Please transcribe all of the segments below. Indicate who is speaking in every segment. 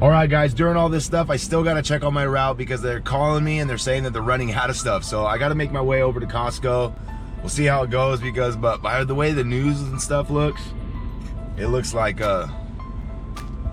Speaker 1: All right, guys, during all this stuff, I still got to check on my route because they're calling me and they're saying that they're running out of stuff. So I got to make my way over to Costco. We'll see how it goes because, but by the way the news and stuff looks, it looks like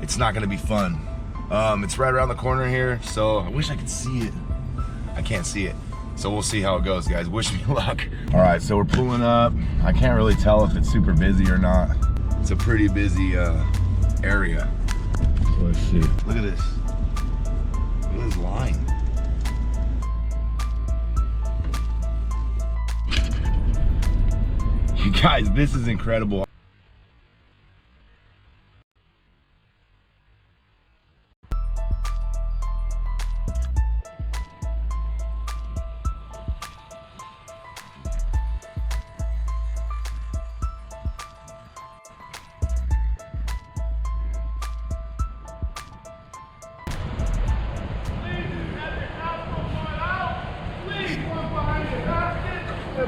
Speaker 1: it's not going to be fun. It's right around the corner here, so I wish I could see it. I can't see it. So we'll see how it goes, guys. Wish me luck. All right, so we're pulling up. I can't really tell if it's super busy or not. It's a pretty busy area. So let's see. Look at this. Look at this line. You guys, this is incredible.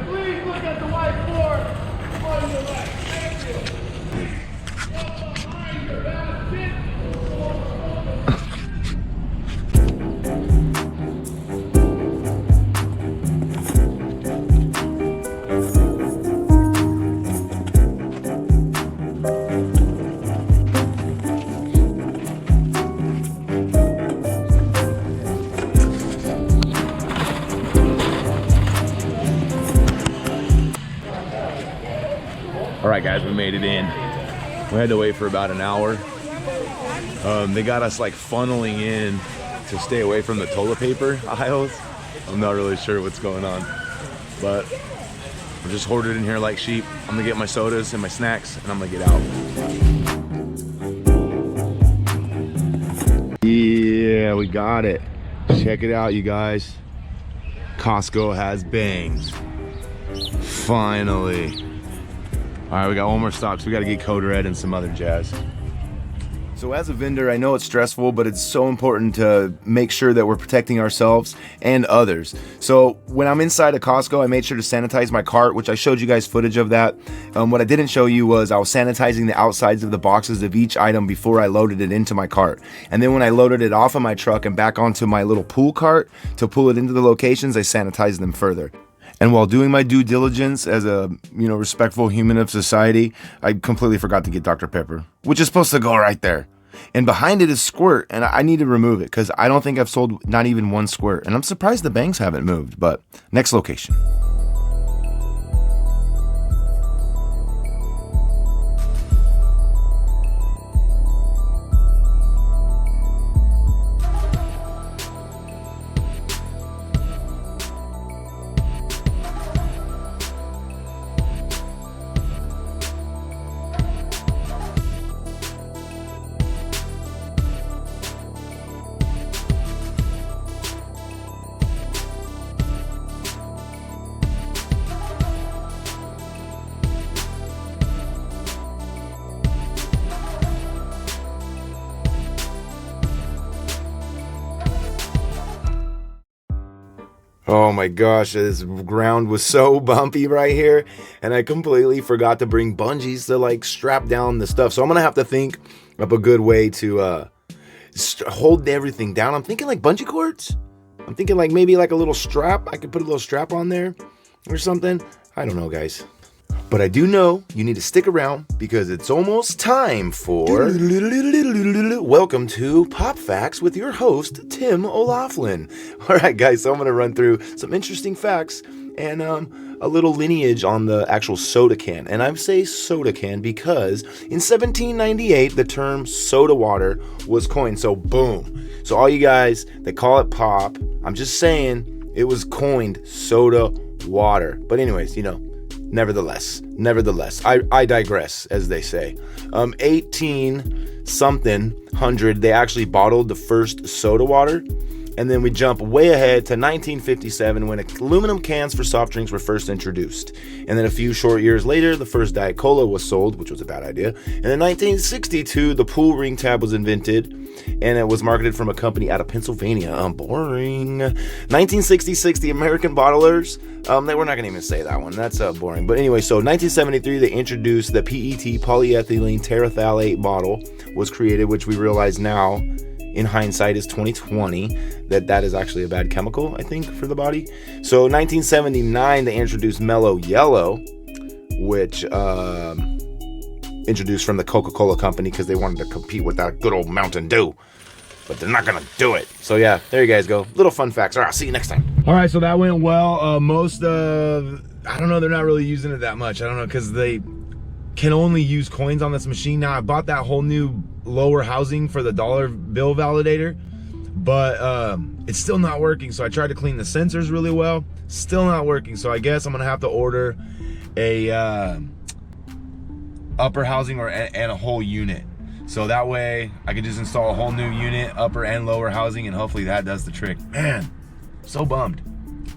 Speaker 2: Please look at the whiteboard on your left. Thank you. Look behind your basket.
Speaker 1: All right, guys, we made it in. We had to wait for about an hour. They got us like funneling in to stay away from the toilet paper aisles. I'm not really sure what's going on, but we're just hoarded in here like sheep. I'm gonna get my sodas and my snacks and I'm gonna get out. Yeah, we got it. Check it out, you guys. Costco has bangs. Finally. All right, we got one more stop, so we gotta get Code Red and some other jazz. So as a vendor, I know it's stressful, but it's so important to make sure that we're protecting ourselves and others. So when I'm inside a Costco, I made sure to sanitize my cart, which I showed you guys footage of that. What I didn't show you was I was sanitizing the outsides of the boxes of each item before I loaded it into my cart. And then when I loaded it off of my truck and back onto my little pool cart to pull it into the locations, I sanitized them further. And while doing my due diligence as a, respectful human of society, I completely forgot to get Dr. Pepper, which is supposed to go right there. And behind it is Squirt, and I need to remove it because I don't think I've sold not even one Squirt. And I'm surprised the bangs haven't moved, but next location. Oh my gosh, this ground was so bumpy right here, and I completely forgot to bring bungees to like strap down the stuff. So I'm gonna have to think up a good way to hold everything down. I'm thinking like bungee cords. I'm thinking like maybe like a little strap. I could put a little strap on there or something. I don't know, guys. But I do know you need to stick around because it's almost time for Welcome to Pop Facts with your host, Tim O'Laughlin. All right, guys, so I'm going to run through some interesting facts and a little lineage on the actual soda can. And I say soda can because in 1798, the term soda water was coined. So boom. So all you guys that call it pop, I'm just saying it was coined soda water. But anyways, nevertheless, I digress, as they say. 18-something, they actually bottled the first soda water. And then we jump way ahead to 1957 when aluminum cans for soft drinks were first introduced. And then a few short years later, the first Diet Cola was sold, which was a bad idea. And in 1962, the pool ring tab was invented, and it was marketed from a company out of Pennsylvania. Boring. 1966, the American bottlers, we're not going to even say that one. That's boring. But anyway, so 1973, they introduced the PET, polyethylene terephthalate bottle was created, which we realize now in hindsight is 2020 that is actually a bad chemical, I think, for the body. So 1979 they introduced Mellow Yellow, which introduced from the Coca-Cola company because they wanted to compete with that good old Mountain Dew, but they're not gonna do it. So yeah, there you guys go, little fun facts. All right, I'll see you next time. All right, so that went well. I don't know, they're not really using it that much. I don't know, because they can only use coins on this machine. Now I bought that whole new lower housing for the dollar bill validator, but it's still not working. So I tried to clean the sensors really well, still not working. So I guess I'm gonna have to order a upper housing and a whole unit, so that way I can just install a whole new unit, upper and lower housing, and hopefully that does the trick. Man, so bummed.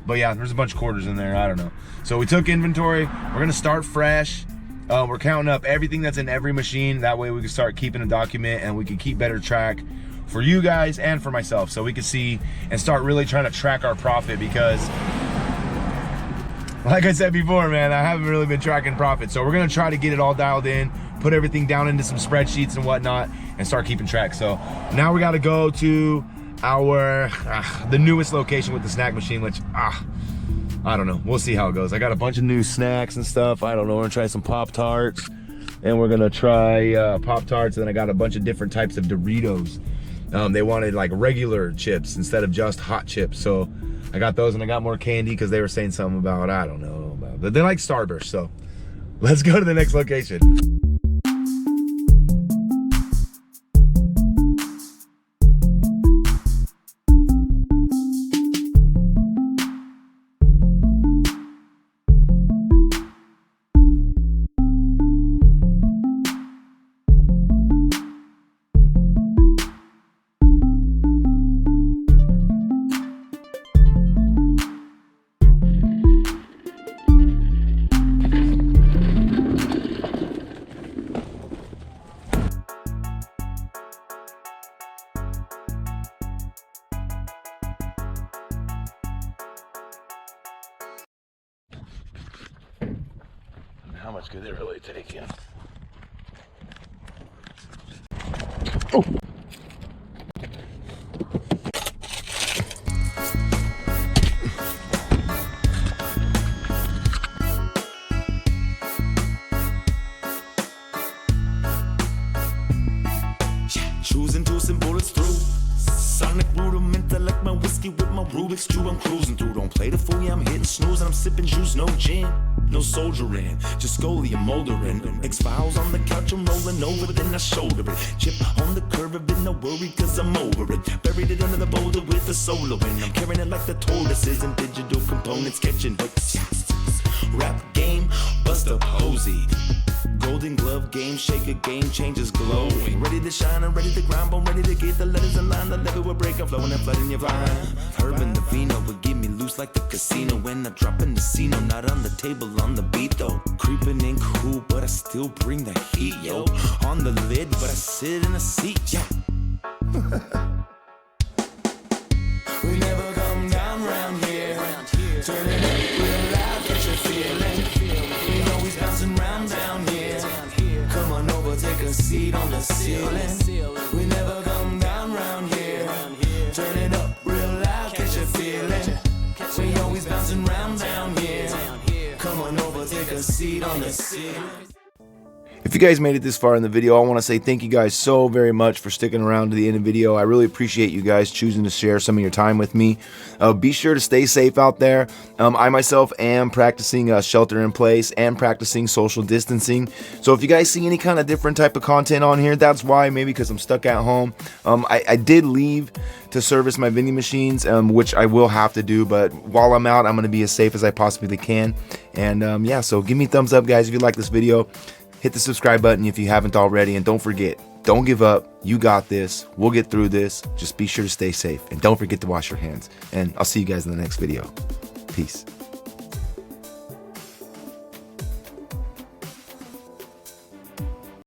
Speaker 1: But yeah, there's a bunch of quarters in there, I don't know. So we took inventory, we're gonna start fresh. We're counting up everything that's in every machine. That way we can start keeping a document and we can keep better track for you guys and for myself, so we can see and start really trying to track our profit, because like I said before, man, I haven't really been tracking profit. So we're gonna try to get it all dialed in, put everything down into some spreadsheets and whatnot, and start keeping track. So now we gotta go to our the newest location with the snack machine, which I don't know, we'll see how it goes. I got a bunch of new snacks and stuff. I don't know, we're gonna try some Pop-Tarts, and we're gonna try Pop-Tarts, and then I got a bunch of different types of Doritos. They wanted like regular chips instead of just hot chips, so I got those, and I got more candy because they were saying something about, I don't know, but they like Starburst. So let's go to the next location. How much could it really take in? Oh.
Speaker 3: Choosing to send bullets through. Sonic rudimental like my whiskey with my Rubik's Cube. I'm cruising through. Don't play the fool, yeah, I'm hitting snooze and I'm sipping juice, no gin. No soldiering, just scolium moldering. X-Files on the couch, I'm rolling over, then I shoulder it. Chip on the curve of it, no worry, cause I'm over it. Buried it under the boulder with the solo in. I'm carrying it like the tortoises and digital components, catching hooks. Rap game, bust up Posey. Golden glove game, shaker game, changes glowing. Ready to shine, I'm ready to grind, I'm ready to get the letters in line. The level will break, I'm flowing and flooding your vibe. Herb and the vino will get me loose like the casino. When I drop in the scene, I'm not on the table, on the beat though. Creeping in cool, but I still bring the heat, yo. On the lid, but I sit in a seat, yo. We never come down round here. Turn it up real loud, get your feeling. We always bouncing round down here. Come on over, take a seat on the ceiling. We never come down round here. Turn it up real loud, get your feeling. We always bouncing round down here. Come on over, take a seat on the ceiling.
Speaker 1: If you guys made it this far in the video, I want to say thank you guys so very much for sticking around to the end of the video. I really appreciate you guys choosing to share some of your time with me. Be sure to stay safe out there. I myself am practicing shelter in place and practicing social distancing. So if you guys see any kind of different type of content on here, that's why, maybe because I'm stuck at home. I did leave to service my vending machines, which I will have to do, but while I'm out, I'm going to be as safe as I possibly can. And yeah, so give me a thumbs up, guys, if you like this video. Hit the subscribe button if you haven't already, and don't forget, don't give up. You got this. We'll get through this. Just be sure to stay safe, and don't forget to wash your hands. And I'll see you guys in the next video. Peace.